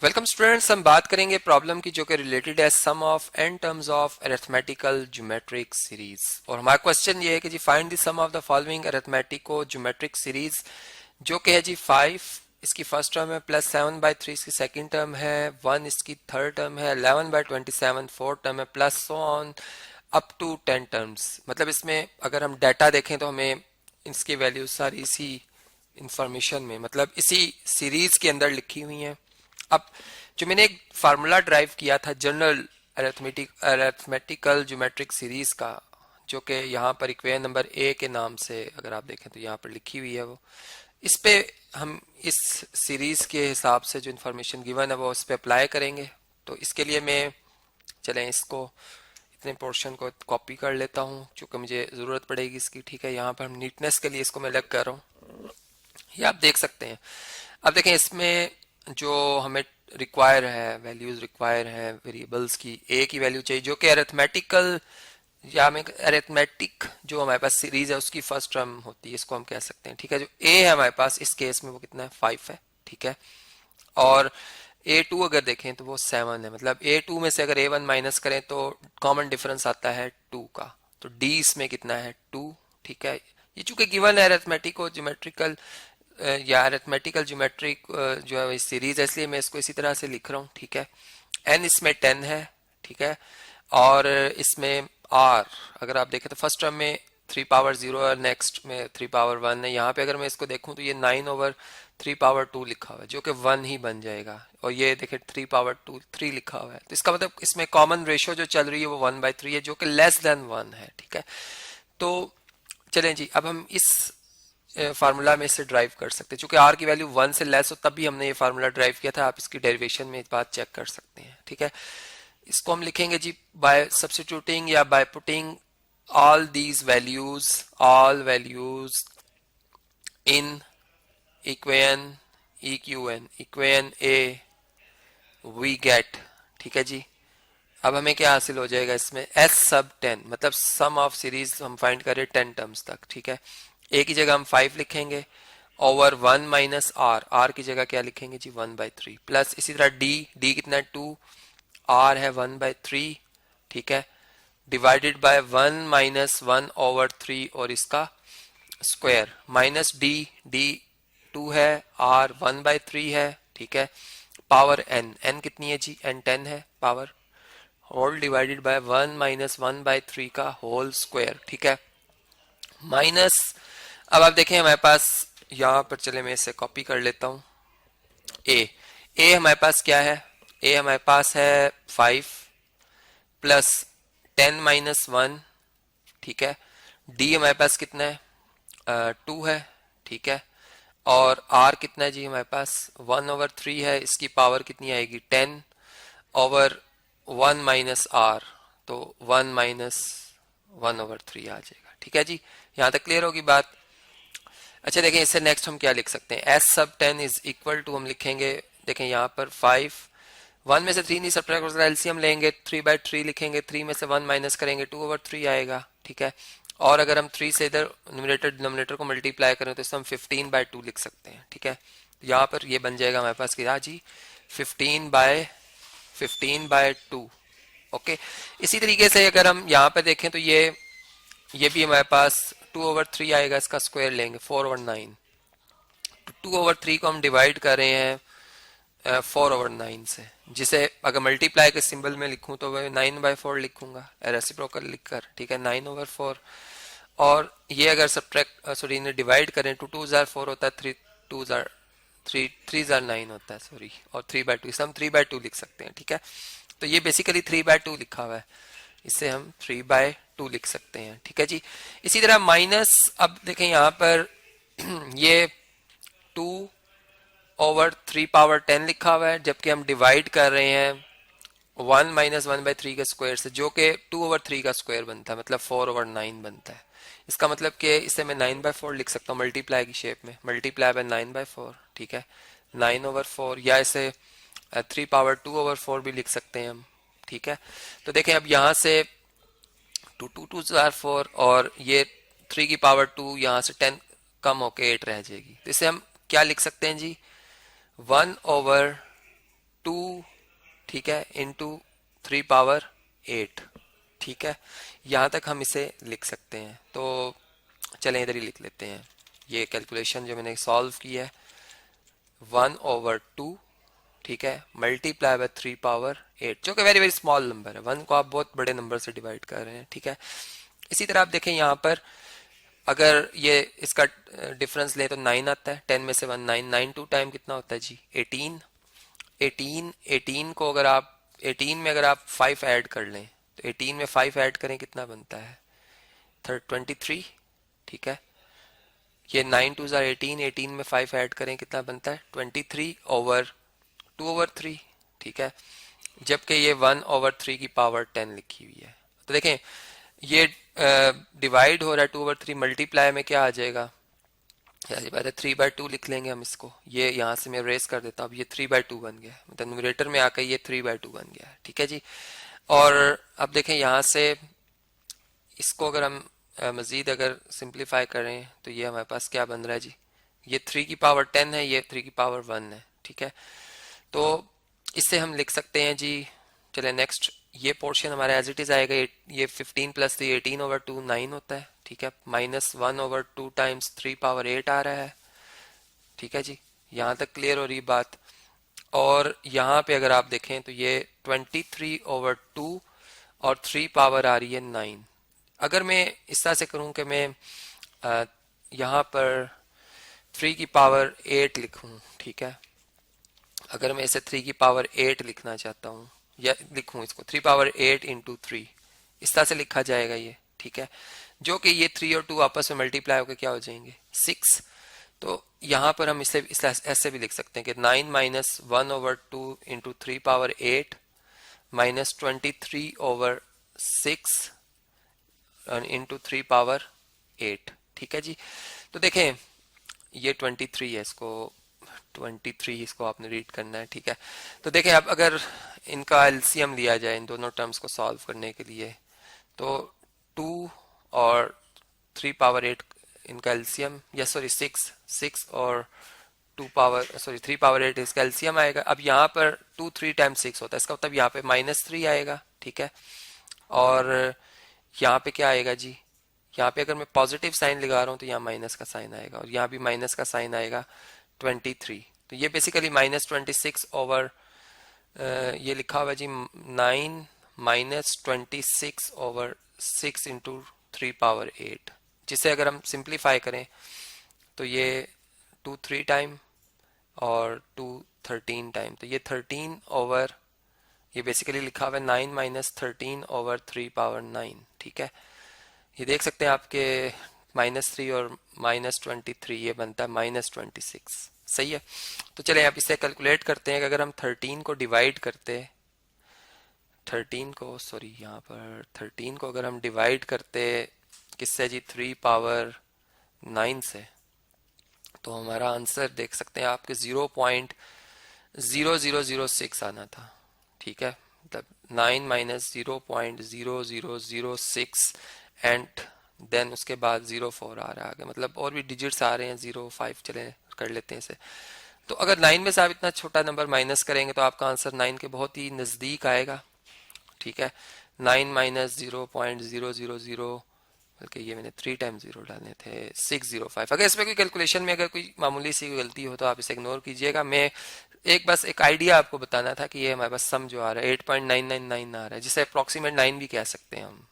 Welcome students, हम बात करेंगे प्रॉब्लम की जो कि रिलेटेड है sum of n terms of arithmetical geometric series. और हमारा क्वेश्चन ये है कि जी find the sum of the following arithmetico geometric series, जो कि है जी 5 इसकी फर्स्ट टर्म है, प्लस 7/3 इसकी सेकंड टर्म है, 1 इसकी थर्ड टर्म है, 11/27 फोर्थ टर्म है, plus so on up to 10 terms. मतलब इसमें अगर हम डाटा देखें तो हमें इसकी वैल्यूज सारी इसी इंफॉर्मेशन में, मतलब इसी सीरीज के अंदर लिखी हुई हैं। अब जो मैंने एक फार्मूला ड्राइव किया था जनरल अरिथमेटिकल ज्योमेट्रिक सीरीज का, जो कि यहाँ पर इक्वेशन नंबर ए के नाम से अगर आप देखें तो यहाँ पर लिखी हुई है, वो इस पे हम इस सीरीज के हिसाब से जो इन्फॉर्मेशन गिवन है वो उस पर अप्लाई करेंगे। तो इसके लिए मैं चलें इसको इतने पोर्शन को कॉपी कर लेता हूँ क्योंकि मुझे ज़रूरत पड़ेगी इसकी। ठीक है, यहाँ पर हम नीटनेस के लिए इसको मैं अलग कर रहा हूँ, ये आप देख सकते हैं। अब देखें इसमें जो हमें रिक्वायर है, वैल्यूज रिक्वायर है वेरिएबल्स की, ए की वैल्यू चाहिए जो कि अरिथमेटिकल या हमें अरिथमेटिक जो हमारे पास सीरीज है उसकी फर्स्ट टर्म होती है, इसको हम कह सकते हैं। ठीक है, जो ए है हमारे पास इस केस में वो कितना है, 5 है। ठीक है, और A2 अगर देखें तो वो 7 है। मतलब A2 में से अगर A1 माइनस करें तो कॉमन डिफरेंस आता है 2 का, तो D इसमें कितना है, 2। ठीक है, ये चूंकि गिवन है अरिथमेटिक और ज्योमेट्रिकल या अरिथमेटिकल ज्योमेट्रिक जो है सीरीज है, इसलिए मैं इसको इसी तरह से लिख रहा हूँ। ठीक है, N इसमें 10 है। ठीक है, और इसमें R अगर आप देखें तो फर्स्ट टर्म में 3 पावर 0 और नेक्स्ट में 3 पावर 1 है। यहाँ पे अगर मैं इसको देखूं तो ये 9/3 पावर 2 लिखा हुआ है जो कि 1 ही बन जाएगा, और ये देखें 3 पावर 2 3 लिखा हुआ है। तो इसका मतलब इसमें कॉमन रेशियो जो चल रही है वो 1/3 है जो कि लेस देन 1 है। ठीक है, तो चलें जी, अब हम इस फार्मूला में इसे ड्राइव कर सकते हैं। चूंकि आर की वैल्यू 1 से लेस हो तब भी हमने ये फार्मूला ड्राइव किया था, आप इसकी डेरिवेशन में इस बात चेक कर सकते हैं। ठीक है, इसको हम लिखेंगे जी बाय सब्स्टिट्यूटिंग या by putting all values in equation A we get। ठीक है जी, अब हमें क्या हासिल हो जाएगा इसमें, S sub 10, मतलब सम ऑफ सीरीज हम फाइंड करें 10 टर्म्स तक। ठीक है, A की जगह हम 5 लिखेंगे ओवर 1 माइनस R की जगह क्या लिखेंगे जी, 1/3, प्लस इसी तरह D कितना है, 2, R है 1/3। ठीक है, डिवाइडेड बाय 1 - 1/3 और इसका स्क्वायर, माइनस डी 2 है, R 1/3 है। ठीक है, पावर n कितनी है जी, n 10 है, पावर होल डिवाइडेड बाय 1 - 1/3 का होल स्क्वायर। ठीक है, माइनस, अब आप देखें हमारे पास यहाँ पर, चले मैं इसे कॉपी कर लेता हूँ। ए हमारे पास क्या है, ए हमारे पास है 5 प्लस 10 - 1। ठीक है, डी हमारे पास कितना है, 2 है। ठीक है, और आर कितना है जी हमारे पास 1/3 है, इसकी पावर कितनी आएगी 10 ओवर 1 माइनस आर, तो 1 - 1/3 आ जाएगा। ठीक है जी, यहाँ तक क्लियर होगी बात। अच्छा देखें, इससे नेक्स्ट हम क्या लिख सकते हैं, S sub 10 is equal to, हम लिखेंगे देखें यहाँ पर 5, 1 में से 3 नहीं सब्ट्रैक्ट हो सकता, एलसीएम लेंगे 3/3 लिखेंगे, 3 में से 1 माइनस करेंगे 2/3 आएगा। ठीक है, और अगर हम 3 से इधर न्यूमरेटर डिनोमिनेटर को मल्टीप्लाई करें तो इसमें हम 15/2 लिख सकते हैं। ठीक है, यहाँ पर ये बन जाएगा हमारे पास क्या जी, 15/2। ओके, इसी तरीके से अगर हम यहाँ पर देखें तो ये भी हमारे पास 2/3 आएगा, इसका स्क्वायर लेंगे 4/9। तो 2/3 को हम डिवाइड कर रहे हैं 4/9 से, जिसे अगर मल्टीप्लाई के सिंबल में लिखूं तो वह 9/4 लिखूंगा रेसिप्रोकल लिखकर। ठीक है, 9/4, और ये अगर सब्ट्रैक्ट सॉरी इन्हें डिवाइड करें, 2 2 जार 4 होता है, 3 2 जार 3 जार 9 होता है, सॉरी, और 3/2, इसे हम 3/2 लिख सकते हैं। ठीक है, तो ये बेसिकली 3/2 लिखा हुआ है, इसे हम 3/2 लिख सकते हैं। ठीक है जी, इसी तरह माइनस, अब देखें यहाँ पर ये 2/3 पावर 10 लिखा हुआ है, जबकि हम डिवाइड कर रहे हैं 1 - 1/3 के स्क्वायर से, जो कि 2/3 का स्क्वायर बनता है, मतलब 4/9 बनता है। इसका मतलब कि इसे मैं 9/4 लिख सकता हूँ मल्टीप्लाई की शेप में, मल्टीप्लाई बाय 9/4। ठीक है, 9/4, या इसे 3/2/4 भी लिख सकते हैं हम। ठीक है, तो देखें अब यहाँ से 2 2 2 4, और ये 3 की पावर 2 यहाँ से 10 कम होके 8 रह जाएगी, तो इसे हम क्या लिख सकते हैं जी, 1/2 2, ठीक है, इंटू 3 पावर 8, ठीक है। यहाँ तक हम इसे लिख सकते हैं। तो चलें इधर ही लिख लेते हैं। ये कैलकुलेशन जो मैंने सॉल्व की है 1/2, ठीक है, मल्टीप्लाई बाय 3 पावर 8, जो कि वेरी वेरी स्मॉल नंबर है। 1 को आप बहुत बड़े नंबर से डिवाइड कर रहे हैं, ठीक है। इसी तरह आप देखें यहाँ पर अगर ये इसका डिफरेंस लें तो 9 आता है। 10 में से 1 9, 9 टू टाइम कितना होता है जी 18। 18 को अगर आप 18 में अगर आप 5 ऐड कर लें तो 18 में 5 ऐड करें कितना बनता है 23, ठीक है। ये 9 2 ज़ार 18, 18 में 5 ऐड करें कितना बनता है 23/2/3, ठीक है। जबकि ये 1/3 की पावर 10 लिखी हुई है। तो देखें ये डिवाइड हो रहा है 2/3, मल्टीप्लाई में क्या आ जाएगा, यानी बात है 3/2 लिख लेंगे हम इसको। ये यहाँ से मैं रेस कर देता हूँ, अब ये 3/2 बन गया, मतलब न्यूमरेटर में आकर ये 3/2 बन गया, ठीक है जी। और अब देखें यहाँ से इसको अगर हम मजीद अगर सिंप्लीफाई करें तो ये हमारे पास क्या बन रहा है जी, ये 3 की पावर 10 है, ये 3 की पावर 1 है, ठीक है। तो इससे हम लिख सकते हैं जी, चले नेक्स्ट, ये पोर्शन हमारा एज इट इज आएगा। ये 15 प्लस 3 18/2 9 होता है, ठीक है। -1/2 टाइम्स 3 पावर 8 आ रहा है, ठीक है जी। यहाँ तक क्लियर हो रही बात। और यहाँ पे अगर आप देखें तो ये 23/2 और 3 पावर आ रही है 9। अगर मैं इस तरह से करूं कि मैं यहाँ पर 3 की पावर 8 लिखूं, ठीक है। अगर मैं इसे 3 की पावर 8 लिखना चाहता हूँ, या लिखूं इसको 3 पावर 8 इंटू 3, इस तरह से लिखा जाएगा ये, ठीक है। जो कि ये 3 और 2 आपस में मल्टीप्लाई होकर क्या हो जाएंगे 6। तो यहाँ पर हम इसे ऐसे भी लिख सकते हैं कि 9 minus 1/2 into 3 power 8 minus 23/6 into 3 power 8, ठीक है जी। तो देखें ये 23 है, इसको 23 इसको आपने रीड करना है, ठीक है। तो देखें अब अगर इनका एलसीएम लिया जाए इन दोनों टर्म्स को सॉल्व करने के लिए, तो 2 और 3 पावर 8 इनका एलसीएम, या सॉरी 6 और 3 पावर 8 इसका एलसीएम आएगा। अब यहाँ पर 2 3 टाइम्स 6 होता है, इसका मतलब यहाँ पे -3 आएगा, ठीक है। और यहाँ पे क्या आएगा जी, यहाँ पे अगर मैं पॉजिटिव साइन लगा रहा हूँ तो यहाँ माइनस का साइन आएगा, और यहाँ भी माइनस का साइन आएगा 23। तो ये बेसिकली -26 ये लिखा हुआ जी 9 -26/6 इंटू 3 पावर 8, जिसे अगर हम सिंप्लीफाई करें तो ये 2 3 टाइम और 2 13 टाइम, तो ये 13 ओवर, ये बेसिकली लिखा हुआ है 9 -13/3 पावर 9, ठीक है। ये देख सकते हैं आपके -3 और -23 ये बनता है -26, सही है। तो चलें आप इसे कैलकुलेट करते हैं कि अगर हम 13 को डिवाइड करते, 13 को सॉरी यहाँ पर 13 को अगर हम डिवाइड करते किससे जी 3 पावर 9 से, तो हमारा आंसर देख सकते हैं आपके 0.0006 आना था, ठीक है। मतलब 9 माइनस 0.0006 एंड देन उसके बाद 04 आ रहा है आगे, मतलब और भी डिजिट्स आ रहे हैं 05, चले कर लेते हैं इसे। तो अगर 9 में से आप इतना छोटा नंबर माइनस करेंगे तो आपका आंसर 9 के बहुत ही नज़दीक आएगा, ठीक है। 9 माइनस 0.000, बल्कि ये मैंने 3 टाइम 0 डालने थे, 605। अगर इसमें कोई कैलकुलेशन में अगर कोई मामूली सी गलती हो तो आप इसे इग्नोर कीजिएगा। मैं बस एक आइडिया आपको बताना था कि ये हमारे पास सम जो आ रहा है 8.999 आ रहा है, जिसे अप्रोक्सीमेट 9 भी कह सकते हैं हम।